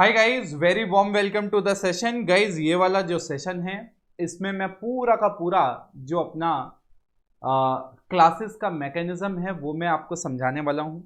Hi guys, very warm welcome to the session. Guys, ये वाला जो सेशन है इसमें मैं पूरा का पूरा जो अपना क्लासेस का मैकेनिज्म है वो मैं आपको समझाने वाला हूँ।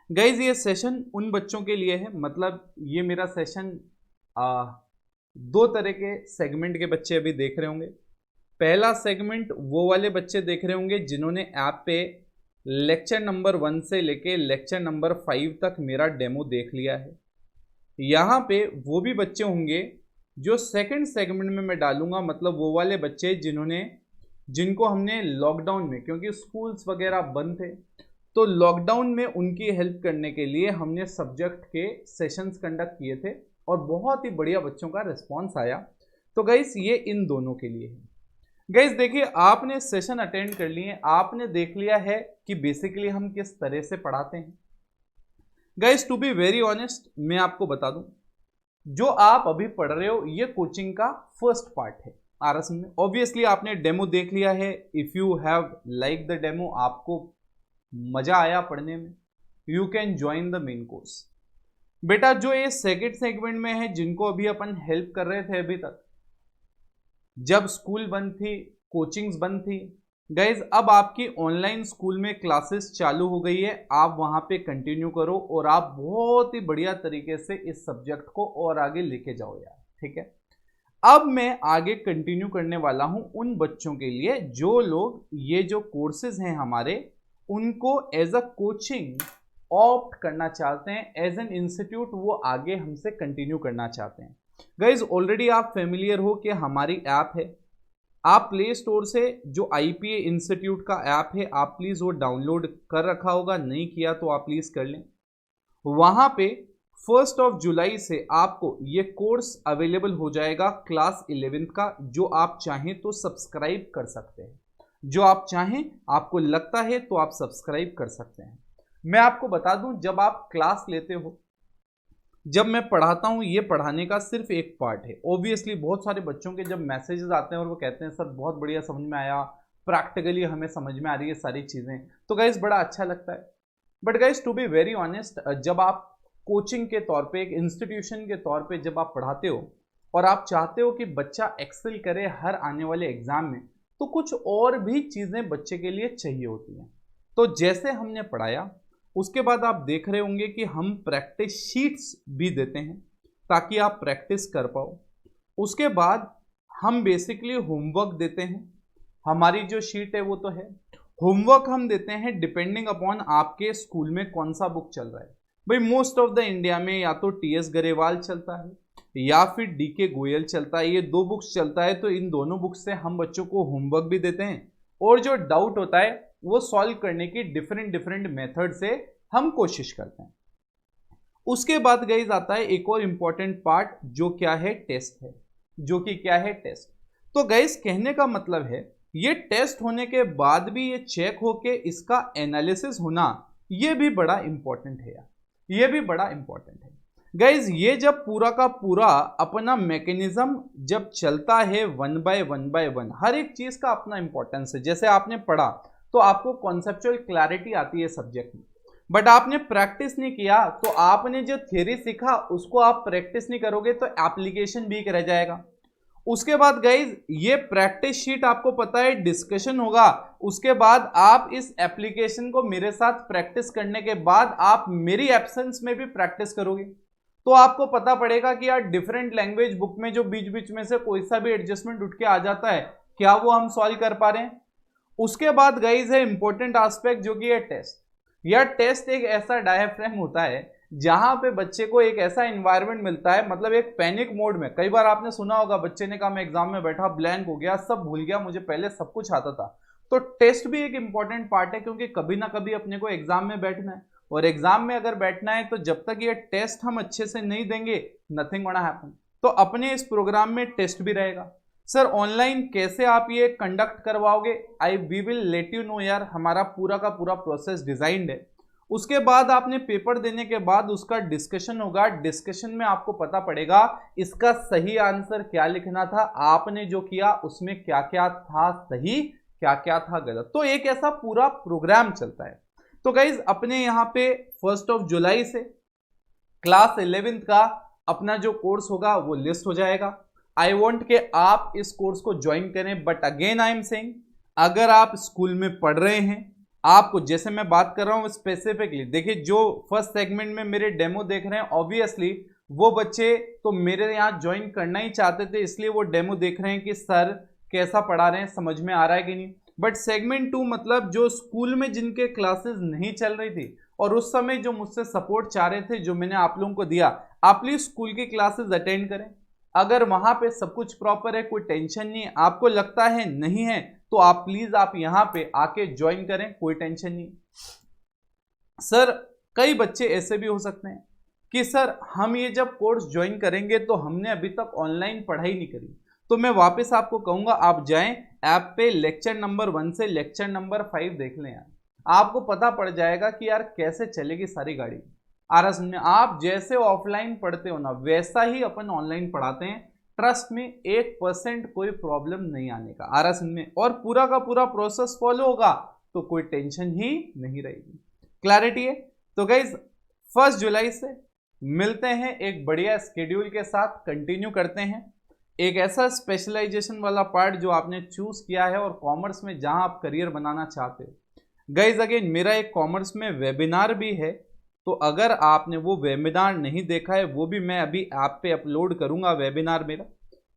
गाइस, ये सेशन उन बच्चों के लिए है, मतलब ये मेरा सेशन दो तरह के सेगमेंट के बच्चे अभी देख रहे होंगे। पहला सेगमेंट वो वाले बच्चे देख रहे होंगे जिन्होंने ऐप पे लेक्चर नंबर 1 से लेके लेक्चर नंबर 5 तक मेरा डेमो देख लिया है। यहाँ पे वो भी बच्चे होंगे जो सेकंड सेगमेंट में मैं डालूंगा, मतलब वो वाले बच्चे जिनको हमने लॉकडाउन में, क्योंकि स्कूल्स वगैरह बंद थे, तो लॉकडाउन में उनकी हेल्प करने के लिए हमने सब्जेक्ट के सेशंस कंडक्ट किए थे और बहुत ही बढ़िया बच्चों का रिस्पॉन्स आया। तो गाइस, ये इन दोनों के लिए है। गाइस देखिए, आपने सेशन अटेंड कर लिए, आपने देख लिया है कि बेसिकली हम किस तरह से पढ़ाते हैं। Guys, to be very honest, मैं आपको बता दूं, जो आप अभी पढ़ रहे हो ये कोचिंग का फर्स्ट पार्ट है आरएस में। ऑब्वियसली आपने डेमो देख लिया है। If you have like the demo, आपको मजा आया पढ़ने में, you can join the main course. बेटा, जो ये सेकंड सेगमेंट में है, जिनको अभी अपन हेल्प कर रहे थे अभी तक, जब स्कूल बंद थी, कोचिंग्स बंद थी, गाइज अब आपकी ऑनलाइन स्कूल में क्लासेस चालू हो गई है। आप वहां पे कंटिन्यू करो और आप बहुत ही बढ़िया तरीके से इस सब्जेक्ट को और आगे लेके जाओ यार, ठीक है। अब मैं आगे कंटिन्यू करने वाला हूं उन बच्चों के लिए जो लोग ये जो कोर्सेज हैं हमारे, उनको एज अ कोचिंग ऑप्ट करना चाहते हैं, एज एन इंस्टीट्यूट वो आगे हमसे कंटिन्यू करना चाहते हैं। गाइज ऑलरेडी आप फेमिलियर हो कि हमारी ऐप है, आप प्ले स्टोर से जो आईपीए इंस्टीट्यूट का ऐप है आप प्लीज़ वो डाउनलोड कर रखा होगा, नहीं किया तो आप प्लीज़ कर लें। वहाँ पे 1 जुलाई से आपको ये कोर्स अवेलेबल हो जाएगा क्लास 11th का। जो आप चाहें तो सब्सक्राइब कर सकते हैं, जो आप चाहें, आपको लगता है तो आप सब्सक्राइब कर सकते हैं। मैं आपको बता दूं, जब आप क्लास लेते हो, जब मैं पढ़ाता हूँ, ये पढ़ाने का सिर्फ एक पार्ट है। ऑब्वियसली बहुत सारे बच्चों के जब मैसेजेस आते हैं और वो कहते हैं सर बहुत बढ़िया समझ में आया, प्रैक्टिकली हमें समझ में आ रही है सारी चीज़ें, तो गाइस बड़ा अच्छा लगता है। But guys, to be very honest, जब आप कोचिंग के तौर पे, एक इंस्टीट्यूशन के तौर पे जब आप पढ़ाते हो और आप चाहते हो कि बच्चा एक्सेल करे हर आने वाले एग्जाम में, तो कुछ और भी चीज़ें बच्चे के लिए चाहिए होती हैं। तो जैसे हमने पढ़ाया, उसके बाद आप देख रहे होंगे कि हम प्रैक्टिस शीट्स भी देते हैं ताकि आप प्रैक्टिस कर पाओ। उसके बाद हम बेसिकली होमवर्क देते हैं। हमारी जो शीट है वो तो है, होमवर्क हम देते हैं डिपेंडिंग अपॉन आपके स्कूल में कौन सा बुक चल रहा है। भाई मोस्ट ऑफ द इंडिया में या तो टीएस गरेवाल चलता है या फिर डीके गोयल चलता है, ये दो बुक्स चलता है। तो इन दोनों बुक्स से हम बच्चों को होमवर्क भी देते हैं और जो डाउट होता है वो सॉल्व करने की डिफरेंट डिफरेंट मेथड से हम कोशिश करते हैं। उसके बाद गाइस आता है एक और इंपॉर्टेंट पार्ट, जो क्या है, टेस्ट है। जो कि क्या है, टेस्ट। तो गाइस कहने का मतलब है, ये टेस्ट होने के बाद भी ये चेक होके इसका एनालिसिस होना, ये भी बड़ा इंपॉर्टेंट है यार, ये भी बड़ा इंपॉर्टेंट है। गाइज ये जब पूरा का पूरा अपना मैकेनिज्म जब चलता है 1 बाय 1, हर एक चीज का अपना इंपॉर्टेंस है। जैसे आपने पढ़ा तो आपको कॉन्सेप्चुअल क्लैरिटी आती है सब्जेक्ट में, बट आपने प्रैक्टिस नहीं किया, तो आपने जो थ्योरी सीखा उसको आप प्रैक्टिस नहीं करोगे तो एप्लीकेशन वीक रह जाएगा। उसके बाद गाइज ये प्रैक्टिस शीट आपको पता है डिस्कशन होगा, उसके बाद आप इस एप्लीकेशन को मेरे साथ प्रैक्टिस करने के बाद आप मेरी एब्सेंस में भी प्रैक्टिस करोगे, तो आपको पता पड़ेगा कि यार डिफरेंट लैंग्वेज बुक में जो बीच बीच में से कोई सा भी एडजस्टमेंट उठ के आ जाता है, क्या वो हम सॉल्व कर पा रहे हैं। उसके बाद गाइज है इंपॉर्टेंट एस्पेक्ट, जो कि है टेस्ट। यह टेस्ट एक ऐसा डायफ्रेम होता है जहां पे बच्चे को एक ऐसा एनवायरनमेंट मिलता है, मतलब एक पैनिक मोड में। कई बार आपने सुना होगा बच्चे ने कहा मैं एग्जाम में बैठा, ब्लैंक हो गया, सब भूल गया, मुझे पहले सब कुछ आता था। तो टेस्ट भी एक इंपॉर्टेंट पार्ट है, क्योंकि कभी ना कभी अपने को एग्जाम में बैठना है, और एग्जाम में अगर बैठना है तो जब तक ये टेस्ट हम अच्छे से नहीं देंगे, नथिंग गोना हैपन। तो अपने इस प्रोग्राम में टेस्ट भी रहेगा। सर ऑनलाइन कैसे आप ये कंडक्ट करवाओगे, we will let you know यार, हमारा पूरा का पूरा प्रोसेस डिजाइंड है। उसके बाद आपने पेपर देने के बाद उसका डिस्कशन होगा, डिस्कशन में आपको पता पड़ेगा इसका सही आंसर क्या लिखना था, आपने जो किया उसमें क्या क्या था सही, क्या क्या था गलत। तो एक ऐसा पूरा प्रोग्राम चलता है। तो गाइज अपने यहाँ पे 1 जुलाई से क्लास 11th का अपना जो कोर्स होगा वो लिस्ट हो जाएगा। आई वॉन्ट के आप इस कोर्स को ज्वाइन करें, but again I am saying, अगर आप स्कूल में पढ़ रहे हैं, आपको, जैसे मैं बात कर रहा हूं स्पेसिफिकली, देखिए जो फर्स्ट सेगमेंट में मेरे डेमो देख रहे हैं, ऑब्वियसली वो बच्चे तो मेरे यहाँ ज्वाइन करना ही चाहते थे, इसलिए वो डेमो देख रहे हैं कि सर कैसा पढ़ा रहे हैं, समझ में आ रहा है कि नहीं। बट सेगमेंट 2 मतलब जो स्कूल में जिनके क्लासेस नहीं चल रही थी और उस समय जो मुझसे सपोर्ट चाह रहे थे, जो मैंने आप लोगों को दिया, आप प्लीज स्कूल की क्लासेस अटेंड करें। अगर वहां पे सब कुछ प्रॉपर है, कोई टेंशन नहीं है, आपको लगता है नहीं है, तो आप प्लीज आप यहां पे आके ज्वाइन करें, कोई टेंशन नहीं। सर कई बच्चे ऐसे भी हो सकते हैं कि सर हम ये जब कोर्स ज्वाइन करेंगे तो हमने अभी तक ऑनलाइन पढ़ाई नहीं करी, तो मैं वापस आपको कहूंगा आप जाएं ऐप पे, लेक्चर नंबर 1 से लेक्चर नंबर 5 देख लें यार, आपको पता पड़ जाएगा कि यार कैसे चलेगी सारी गाड़ी। आ रहा समझ में? आप जैसे ऑफलाइन पढ़ते हो ना, वैसा ही अपन ऑनलाइन पढ़ाते हैं। ट्रस्ट में 1% कोई प्रॉब्लम नहीं आने का। आ रहा समझ में? और पूरा का पूरा प्रोसेस फॉलो होगा तो कोई टेंशन ही नहीं रहेगी। क्लैरिटी है? तो गाइज 1 जुलाई से मिलते हैं एक बढ़िया स्केड्यूल के साथ, कंटिन्यू करते हैं एक ऐसा स्पेशलाइजेशन वाला पार्ट जो आपने चूज किया है और कॉमर्स में जहां आप करियर बनाना चाहते हो। गाइज अगेन मेरा एक कॉमर्स में वेबिनार भी है, तो अगर आपने वो वेबिनार नहीं देखा है, वो भी मैं अभी ऐप पे अपलोड करूंगा वेबिनार मेरा,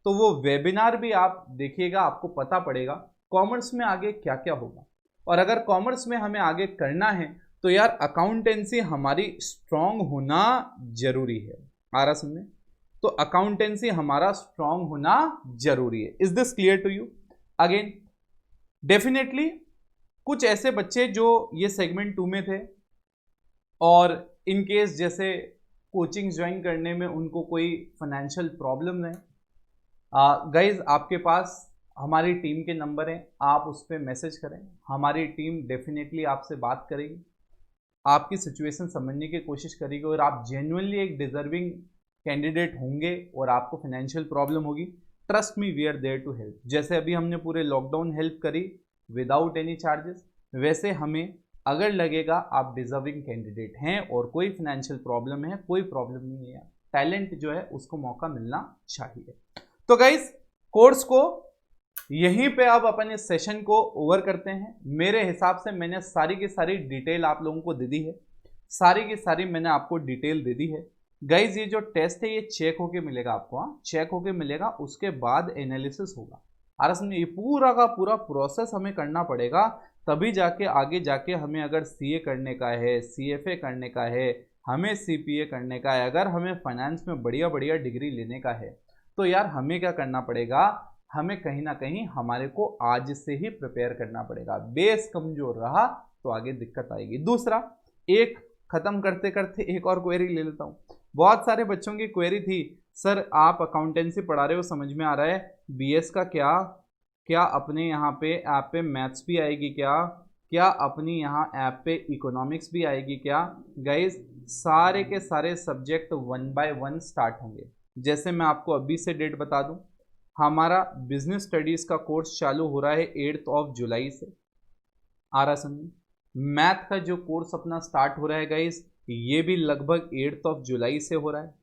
तो वो वेबिनार भी आप देखिएगा, आपको पता पड़ेगा कॉमर्स में आगे क्या क्या होगा। और अगर कॉमर्स में हमें आगे करना है तो यार अकाउंटेंसी हमारी स्ट्रांग होना जरूरी है। आ रहा समझ में? तो अकाउंटेंसी हमारा स्ट्रांग होना जरूरी है। Is this clear to you? Again definitely कुछ ऐसे बच्चे जो ये सेगमेंट 2 में थे और इन केस जैसे कोचिंग ज्वाइन करने में उनको कोई फाइनेंशियल प्रॉब्लम है, गाइज आपके पास हमारी टीम के नंबर हैं, आप उस पर मैसेज करें, हमारी टीम डेफिनेटली आपसे बात करेगी, आपकी सिचुएशन समझने की कोशिश करेगी, और आप जेन्युइनली एक डिजर्विंग कैंडिडेट होंगे और आपको फाइनेंशियल प्रॉब्लम होगी, trust me we are there to help. जैसे अभी हमने पूरे लॉकडाउन हेल्प करी विदाउट एनी चार्जेस, वैसे हमें अगर लगेगा आप डिजर्विंग कैंडिडेट हैं और कोई फाइनेंशियल प्रॉब्लम है, कोई प्रॉब्लम नहीं है, टैलेंट जो है उसको मौका मिलना चाहिए। तो गाइस कोर्स को यहीं पे अब अपन इस सेशन को ओवर करते हैं। मेरे हिसाब से मैंने सारी की सारी डिटेल आप लोगों को दे दी है, सारी की सारी मैंने आपको डिटेल दे दी है। गाइज ये जो टेस्ट है ये चेक होके मिलेगा आपको, हाँ चेक होके मिलेगा, उसके बाद एनालिसिस होगा। समझे? ये पूरा का पूरा प्रोसेस हमें करना पड़ेगा, तभी जाके आगे जाके हमें अगर सीए करने का है, सीएफए करने का है, हमें सीपीए करने का है, अगर हमें फाइनेंस में बढ़िया बढ़िया डिग्री लेने का है, तो यार हमें क्या करना पड़ेगा, हमें कहीं ना कहीं हमारे को आज से ही प्रिपेयर करना पड़ेगा। बेस कमजोर रहा तो आगे दिक्कत आएगी। दूसरा, एक खत्म करते करते एक और क्वेरी ले लेता हूँ। बहुत सारे बच्चों की क्वेरी थी, सर आप अकाउंटेंसी पढ़ा रहे हो, समझ में आ रहा है, बीएस का क्या अपने यहाँ पे ऐप पे मैथ्स भी आएगी क्या अपनी यहाँ ऐप पे इकोनॉमिक्स भी आएगी क्या? गाइज सारे के सारे सब्जेक्ट 1 बाय 1 स्टार्ट होंगे। जैसे मैं आपको अभी से डेट बता दूं, हमारा बिजनेस स्टडीज का कोर्स चालू हो रहा है 8 जुलाई से। आ रहा समझ? मैथ का जो कोर्स अपना स्टार्ट हो रहा है गाइज, ये भी लगभग 8 जुलाई से हो रहा है।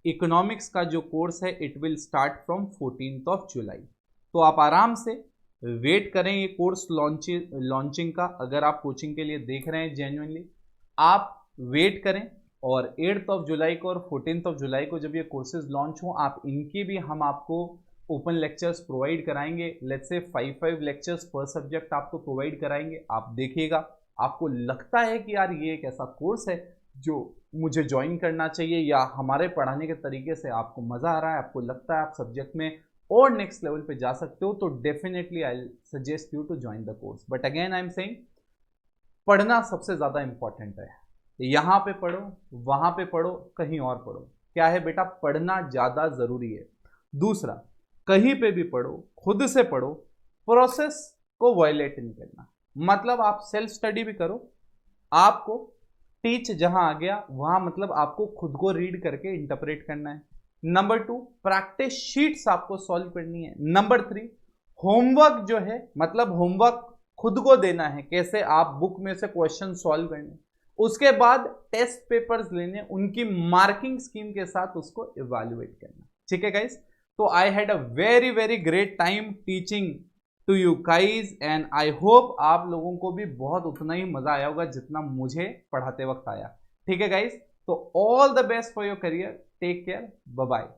इकोनॉमिक्स का जो कोर्स है इट विल स्टार्ट फ्रॉम 14 जुलाई। तो आप आराम से वेट करें ये कोर्स लॉन्चिंग का। अगर आप कोचिंग के लिए देख रहे हैं जेन्युइनली, आप वेट करें, और 8 जुलाई को और 14 जुलाई को जब ये कोर्सेज लॉन्च हों, आप इनकी भी हम आपको ओपन लेक्चर्स प्रोवाइड कराएंगे। लेट्स से 5 लेक्चर्स पर सब्जेक्ट आपको प्रोवाइड कराएंगे। आप देखिएगा, आपको लगता है कि यार ये एक ऐसा कोर्स है जो मुझे ज्वाइन करना चाहिए, या हमारे पढ़ाने के तरीके से आपको मज़ा आ रहा है, आपको लगता है आप सब्जेक्ट में और नेक्स्ट लेवल पे जा सकते हो, तो definitely I suggest you to join the course. But again I am saying, पढ़ना सबसे ज़्यादा इंपॉर्टेंट है। यहाँ पे पढ़ो, वहाँ पे पढ़ो, कहीं और पढ़ो, क्या है बेटा, पढ़ना ज़्यादा ज़रूरी है। दूसरा, कहीं पे भी पढ़ो, खुद से पढ़ो, प्रोसेस को वायलेट नहीं करना। मतलब आप सेल्फ स्टडी भी करो, आपको टीच जहां आ गया वहां, मतलब आपको खुद को रीड करके इंटरप्रेट करना है। नंबर 2, प्रैक्टिस शीट्स आपको सॉल्व करनी है। नंबर 3, होमवर्क जो है, मतलब होमवर्क खुद को देना है, कैसे आप बुक में से क्वेश्चन सॉल्व करने। उसके बाद टेस्ट पेपर्स लेने, उनकी मार्किंग स्कीम के साथ उसको इवैल्यूएट करना। ठीक है गाइस, तो I had a very very great time teaching to you guys and I hope आप लोगों को भी बहुत उतना ही मजा आया होगा जितना मुझे पढ़ाते वक्त आया। ठीक है गाइज, तो all the best for your career, take care, bye bye.